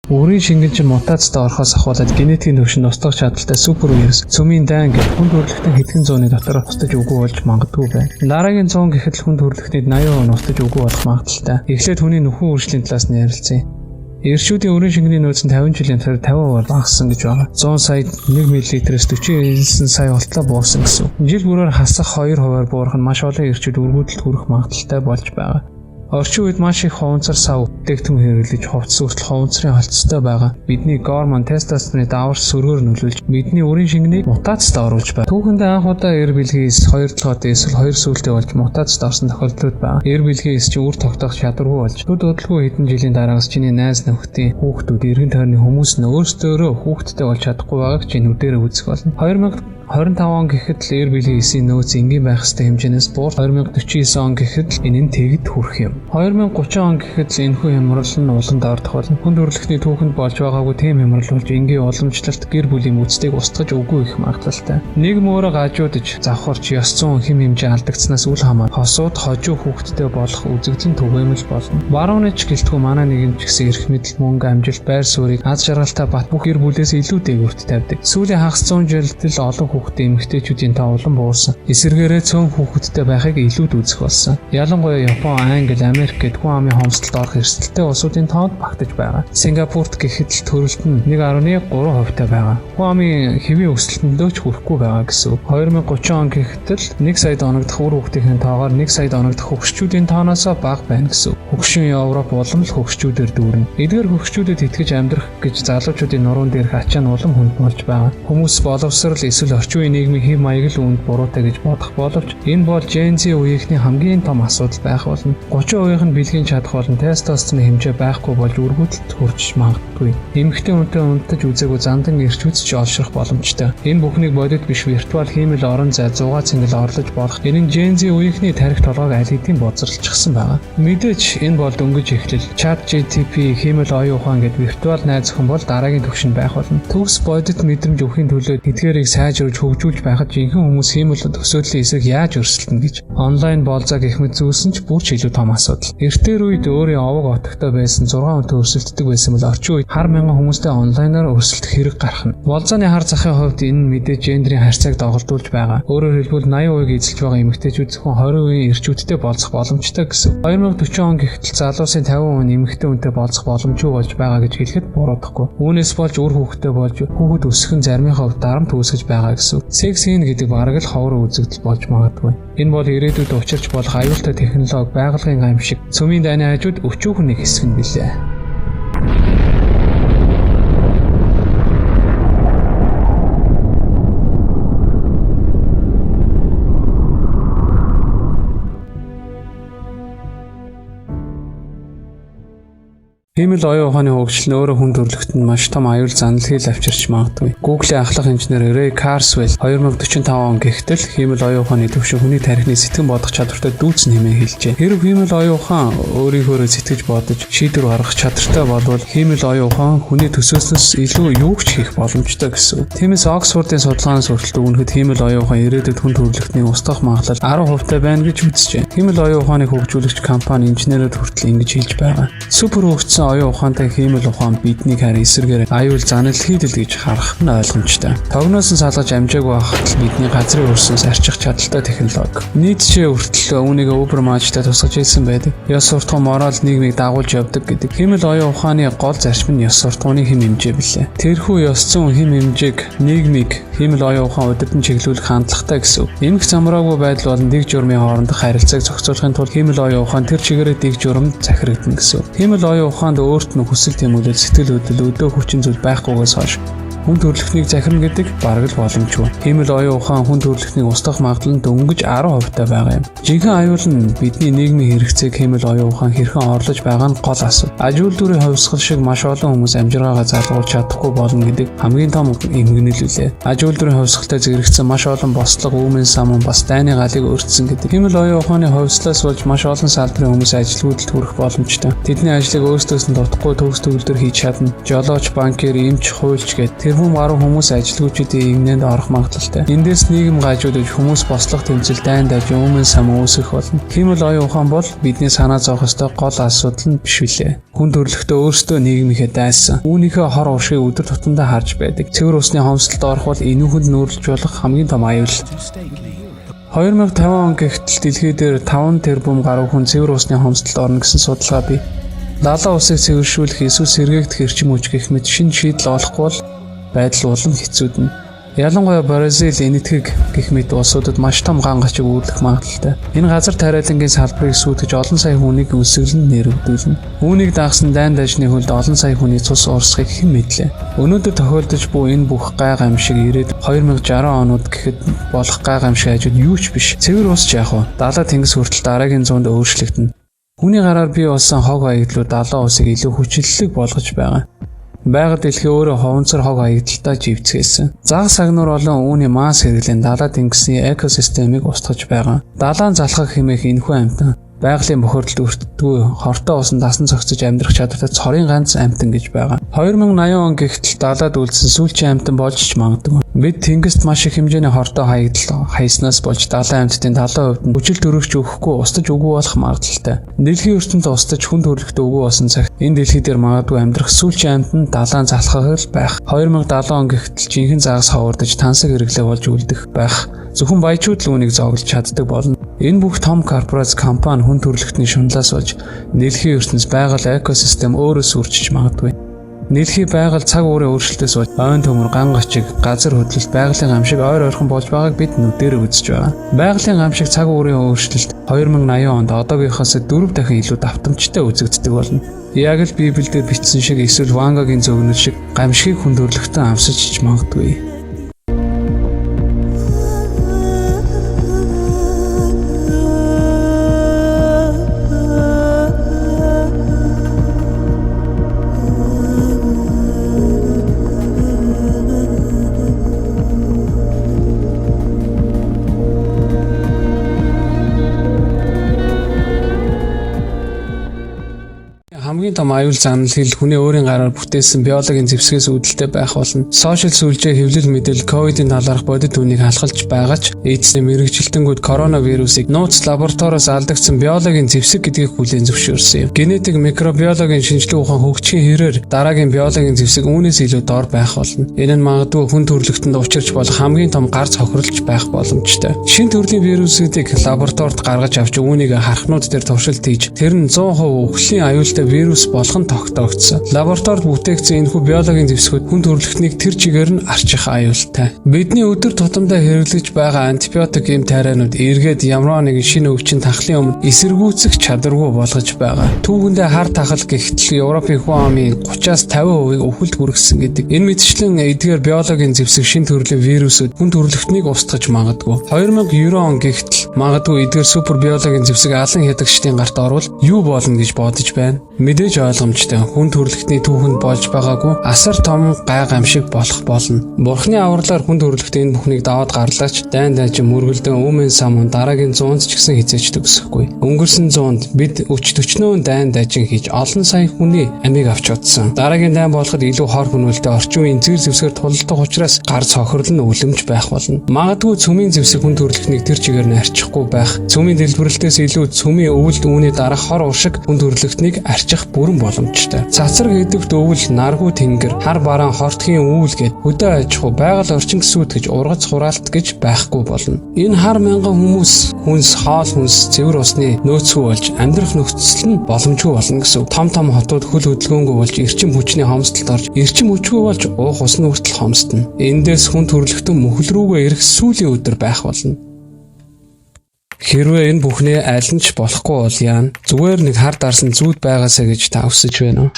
Өөрийн шингэнж мутацид орохоос ахуулаад генетикийн төвшөнд устгах чадaltaй супер вирус цөмийн дан гэх хүнд хөрлөлтөнд хэдхэн зууны дотор устж үгүй болж магадгүй байна. Дараагийн 100 гэхэд хүнд хөрлөлтөнд 80% устж үгүй болох магадaltaй. Эхлээд хүний нөхөн үржлийн талаас нь ярилцъя. Эрчүүдийн өрийн шингэний нөөц нь 50 жилийн турш 50% багассан гэж байна. 100 сая 1 мл-ээс 49 сая болтлоо буурсан гэсэн. Жил бүрээр хасах 2%-аар буурах нь маш олон эрчүүд өргөдөлд хүрэх магадaltaй болж байгаа. Орчин үед маш их хуванцар сав бүтээгдэхүүн хэрэглэж хувцас хүртэл хуванцрын холцтой байгаа. Бидний гормон тестостероны давар сөргөөр нөлөөлж бидний өрийн шингэнийг мутацид оруулж байна. Түүхэндээ анх удаа эр бэлгээс 2 дахь эсвэл 2 сүултээ болж мутацид орсон тохиолдлууд байна. Эр бэлгээс чинь үр тогтоох чадваргүй болж төд бодлого хэдэн жилийн дараагаас чиний найз нөхдийн хүүхдүүд эргэн тойрны хүмүүс нь өөрсдөө хүүхдтэй болж чадахгүй байгааг чинь нүдэрээ үзэх болно. 2025 он гэхэд л эр бэлгийн эсийн нөөц энгийн байх ёстой хэмжээнээс буур 2049 он гэхэд л энэ нь тэгэд хүрэх юм. 2030 он гэхэд л энэхүү хямрал нь улаанд ордох болно. Хүнд хөрлөлтний түүхэнд болж байгаагүй тийм хямрал болж энгийн уламжлалт гэр бүлийн үцтэйг устгаж үгүй их магадлалтай. Нийгэм өөрөө гажуудж завхарч ёс зүйн хэм хэмжээ алдагдсанаас үл хамааран хосууд хожуу хүүхдтэй болох үзэгдэл түгээмэл болно. Барууны ч гэлтгүй манай нэгэн ч гэсэн эрх мэдэл мөнгө амжилт байр суурийг аз жаргалтай бат бүх гэр бүлээс илүү дээгүүрт тавьдаг. Сүүлийн хагас 100 жилдэл олон хүүхдтэй эмэгтэйчүүдийн тоо улам буурсан. Эсвэргээрээ цөөн хүүхэдтэй байхыг илүүд үзэх болсон. Ялангуяа Япон, Англи, Америк гэд хүн амын хомсдолд орох эрсдэлтэй улсуудын тоонд багтаж байгаа. Сингапурт гэхэд л төрөлт нь 1.3% байгаа. Хүн амын хэвийн өсөлтөндөө ч хүрэхгүй байгаа гэсэн. 2030 он гэхэд л 1 сая доногдох үр хүүхдийн тоогоор 1 сая доногдох хөгшчүүдийн тооноос бага байна гэсэн. Хөгшин Европ улам л хөгшчүүдээр дүүрнэ. Эдгээр хөгшчүүдэд итгэж амьдрах гэж залуучуудын нуруунд дээрх ачаа нь улам хүнд болж байгаа. Хүмүүс боловсрал эсвэл орчин үеийн нийгмийн хэв маяг л үүнд буруутай гэж бодох боловч энэ бол Gen Z үеийнхний хамгийн том асуудал байх болно. 30% нь бэлгийн чадах болон тестостероны хэмжээ байхгүй болж өргөдөлд хүрч магадгүй. Эмэгтэй хүнтэй унтаж үзээгүй зандан эрчүүд ч олшрох боломжтой. Энэ бүхнийг бодит биш виртуал хиймэл орон зай 100 цэнгэл орлож болох. Энэ нь Gen Z үеийнхний тарих толгойг аль хэдийн бозралчихсан байна. Мэдээж энэ бол дөнгөж эхлэл. ChatGPT, хиймэл оюун ухаан гэд виртуал найз охин бол дараагийн түвшинд байх болно. Төгс бодит мэдрэмж өгөхийн төлөө тэдгээрийг сайжруулж хөгжүүлж байхад жинхэнэ хүмүүс хиймэл төсөөллийн эсрэг яаж өрсөлдөнө гэж онлайн болзаа гэх мэт зүйлсэн ч бүр ч илүү том асуудал. Эртээр үед өөрийн овог отогтой байсан 6 хүнтэй өрсөлддөг байсан бол орчин үед хар мянган хүмүүстэй онлайнаар өрсөлдөх хэрэг гарах нь. Болзааны хар захын хувьд энэ мэдээ гендрийн харьцааг доголдуулж байгаа. Өөрөөр хэлбэл 80% эзэлж байгаа эмэгтэйчүүд зөвхөн 20% эрчүүдтэй болцох боломжтой гэсэн. 2040 он гэхэд залуусын 50% эмэгтэй хүнтэй болцох боломжгүй болж байгаа гэж хэлэхэд буруудахгүй. Үүнээс болж үр хүүхэдтэй болж хүүхэд өсөх нь заримын хувьд дарамт үүсгэж байгаа гэсэн. Секс гэдэг бараг л ховор үзэгдэл болж магадгүй. Энэ бол ирээдүйд учирч болох аюултай технологи байгальгын гамшиг цөмийн дайны хажууд өчүүхэн нэг хэсэг нь билээ. Хиймэл оюун ухааны хөгжил нь өөрөө хүн төрөлхтөнд маш том аюул занал хил авчирч магадгүй. Google-ийн ахлах инженер Ray Kurzweil 2045 он гэхдээ хиймэл оюун ухааны төвшин хүний тархины сэтгэн бодох чадвартай дүүцэн хэмээн хэлжээ. Хэрв хиймэл оюун ухаан өөрийнхөө сэтгэж бодож шийдвэр гаргах чадвартай болвол хиймэл оюун ухаан хүний төсөөснөөс илүү юу ч хийх боломжтой гэсэн. Тиймээс Оксфордын судалгаанаас хүртэл өгнөхөд хиймэл оюун ухаан ирээдүйд хүн төрөлхтний устгах магадлал 10% байна гэж үзжээ. Хиймэл оюун ухааныг хөгжүүлэгч компани инженерүүд хүртэл ингэж хэлж байгаа. Супер хөгжсөн оюун ухаантай хиймэл ухаан биднийг харин эсэргээр аюул занал хийдэл гэж харах нь ойлгомжтой. Тогноос нь салгаж амжаагүй байхад бидний газрын өрсөнс арчих чадaltaй технологи. Нийцчээ хүртэл үүнийг Ubermatchтай тусгаж хэлсэн байдаг. Ёс суртахуун мораль нийгмийг дагуулж явдаг гэдэг. Хиймэл оюун ухааны гол зарчим нь ёс суртахууны хэм хэмжээ билээ. Тэрхүү ёс зүйн хэм хэмжээг нийгмийг хиймэл оюун ухаан удирдан чиглүүлэх хандлагатай гэсэн. Эмх замраагүй байдал болон дэг журмын хоорондох харилцааг зохицуулахын тулд хиймэл оюун ухаан тэр чигээрээ дэг журмд захирагдана гэсэн. Хиймэл оюун ухаанд өөрт нь хүсэл тэмүүлэл сэтгэл хөдлөл өдөө хүчин зүйл байхгүйгээс хойш хүн төрөлхтнийг захирна гэдэг бараг л боломжгүй. Хиймэл оюун ухаан хүн төрөлхтнийг устгах магадлал нь дөнгөж 10% байгаа юм. Жинхэнэ аюул нь бидний нийгмийн хэрэгцээг хиймэл оюун ухаан хэрхэн орлож байгаа нь гол асуу. Аж үйлдвэрийн хувьсгал шиг маш олон хүмүүс амжиргаагаа залгуулж чадахгүй болно гэдэг хамгийн том эмгэнэл үлээ. Аж үйлдвэрийн хувьсгалтай зэрэгцсэн маш олон бослого, үүмэн самун бас дайны галыг өртсөн гэдэг. Хиймэл оюун ухааны хувьслаас болж маш олон салбарын хүмүүс ажилгүйдэлд хүрэх боломжтой. Тэдний ажлыг өөрсдөөс нь дутхгүй төгс төгөлдөр хийж чадна. Жолооч, банкер, эмч, хуульч гэдэг тэрбум гаруй хүмүүс ажилгүйчүүдийн игнэнд орох магадлалтай. Эндээс нийгэм гажуудж хүмүүс бослох тэмцэл дайн дажин өмнө сам үүсэх болно. Хиймэл оюун ухаан бол бидний санаа зовох ёстой гол асуудал нь биш билээ. Хүн төрөлхтөө өөрсдөө нийгмийнхээ дайсан. Үүнийхээ хор уршиг өдөр тутамдаа харж байдаг. Цэвэр усны хомсдолд орох бол энүүхэнд нүүрлж болох хамгийн том аюул. 2050 он гэгтэл дэлхий дээр 5 тэрбум гаруй хүн цэвэр усны хомсдолд орно гэсэн судалгаа бий. Далайн усыг цэвэршүүлэх эсвэл сэргээгдэх эрчим хүч гэх мэт шинэ шийдэл олохгүй бол байдал улам хэцүүднэ. Ялангуяа Бразил, Энэтхэг гэх мэт улсуудад маш том ган гачиг үүрлэх магадлалтай. Энэ газар тариалангийн салбарыг сүйтгэж олон сая хүнийг үлсгэлэн нэрвдүүлнэ. Үүнийг дагсан дайн дажны хөлд олон сая хүний цус урсгахыг хэн мэдлээ. Өнөөдөр тохиолдож буй энэ бүх гайхамшиг ирээд 2060 онууд гэхэд болох гайхамшиг ажил юу ч биш. Цэвэр ус ч яах вэ? Далай тэнгис хүртэл дараагийн зуунд өөрчлөгдөнө. Хүний гараар бий болсон хог хаягдлууд далайн усыг илүү хүчлэлэг болгож байгаа. Байгаль дэлхий өөрөө ховонцор хог хаягдaltaй живцгээсэн. Заг сагнуур болон үүний мас хэрэглэн далай тэнгисийн экосистемийг устгаж байгаа. Далайн залхах хэмээх энэхүү амьтан байгалийн бохирдолд өртдөггүй хортой усан дасан зохицож амьдрах чадвартай цорын ганц амьтан гэж байгаа. 2080 он гэгтэл далайд үлдсэн сүүлчийн амьтан болж ч магадгүй. Бид тэнгист маш их хэмжээний хортой хаягдал хаяснаас болж далайн амьтдын 70% нь хүчил төрөгч өгөхгүй устж үгүй болох магадлалтай. Дэлхийн ертөнд устж хүн төрөлхтөө үгүй болсон цагт энэ дэлхий дээр магадгүй амьдрах сүүлчийн амьтан далайн залхах байх. 2070 он гэгтэл жинхэнэ загас ховордож тансаг хэрэглээ болж үлдэх байх. Зөвхөн баячууд л үүнийг зоглож чаддаг болно. Энэ бүх том корпорац компани хүн төрөлхтний шунлаас болж дэлхийн ертөнц байгаль экосистем өөрөө сүрчиж магадгүй. Нийлхий байгаль цаг уурын өөрчлөлтөөс болж ойн төмөр ган гачиг газар хөдлөлт байгалийн гамшиг ойр ойрхон болж байгааг бид нүдээр үзэж байгаа. Байгалийн гамшиг цаг уурын өөрчлөлт 2080 онд одоогийнхоос 4 дахин илүү давтамжтай үзэгддэг болно. Яг л Библиэлд бичсэн шиг эсвэл Вангагийн зөвгнөл шиг гамшигыг хүн төрөлхтөн авсаж магадгүй. Хамгийн том аюул занал хэл хүний өөрийн гараар бүтээсэн биологийн зэвсгээс үүдэлтэй байх болно. Сошиал сүлжээ хэвлэл мэдээлэл ковидын талаарх бодит үнийг халахалж байгаа ч эцсийн мэрэгчлэлтэнгүүд коронавирусыг нууц лабораториос алдагдсан биологийн зэвсэг гэдгийг хүлээн зөвшөөрсөн юм. Генетик микробиологийн шинжилгээ ухаан хөгжихийн хэрээр дараагийн биологийн зэвсэг үүнээс илүү дор байх болно. Энэ нь магадгүй хүн төрөлхтөнд учирч болох хамгийн том гар цохирлж байх боломжтой. Шинэ төрлийн вирусуудыг лабораторид гаргаж авч үүнийг хархнууд дээр туршилт хийж тэр нь 100% өвхлийн аюултай вирус болох нь тогтоогдсон. Лабораторид бүтээгдсэн энэхүү биологийн зэвсгүүд хүн төрөлхтнийг тэр чигээр нь арчих аюултай. Бидний өдөр тутамдаа хэрэглэж байгаа антибиотик эм тарианууд эргээд ямар нэгэн шинэ өвчин тахлын өмнө эсэргүүцэх чадваргүй болгож байгаа. Түүхэндээ хар тахал гэгтэл Европын хүн амын 30-аас 50% өвхөлд хүргэсэн гэдэг. Энэ мэтчлэн эдгээр биологийн зэвсэг шинэ төрлийн вирусууд хүн төрөлхтнийг устгаж магадгүй. 2090 он гэгтэл магадгүй эдгээр супер биологийн зэвсэг алан хядагчдын гарт орвол юу болно гэж бодож байна. Мэдээж ойлгомжтой хүн төрөлхтний түүхэнд болж байгаагүй асар том гайхамшиг болох болно. Бурхны авралаар хүн төрөлхтний энэ бүхнийг даваад гарлаач дайн дайчин мөргөлдөн өмнө самун дараагийн 100-д ч гэсэн хизээч төгсөхгүй. Өнгөрсөн 100-д бид өчтөчнөө дайн дайчин хийж олон сая хүний амийг авч удсан. Дараагийн дайн болоход илүү хор хөнөөлтөй орчин үеийн зэр зэвсгээр тулдах учраас гар цохирол нь үлэмж байх болно. Магадгүй цөмийн зэвсэг хүн төрөлхтнийг тэр чигээр нь арчихгүй байх. Цөмийн дэлбэрэлтээс илүү цөмийн өвөлд үүний дараах хор уршиг хүн төрөлхтнийг арчих бүрэн боломжтой. Цацраг эдвэрт өвөл, наргуу тэнгэр, хар бараан хортгийн өвөл гээд хөдөө аж ахуй, байгаль орчин гэсүйтгэж ургац хураалт гэж байхгүй болно. Энэ хар мянган хүмүүс хүнс, хоол хүнс, цэвэр усны нөөцгүй болж амьдрах нөхцөл нь боломжгүй болно гэсэн. Том том хотууд хөл хөдөлгөөнгүй болж эрчим хүчний хомсдолд орж, эрчим хүчгүй болж уух усны хүртэл хомсдно. Эндээс хүн төрөлхтөн мөхөл рүүгээ ирэх сүүлийн өдөр байх болно. Хэрвээ энэ бүхнээ аль нь ч болохгүй бол яана зүгээр нэг хар дарсан зүүд байгаасаа гэж та хүсэж байна уу?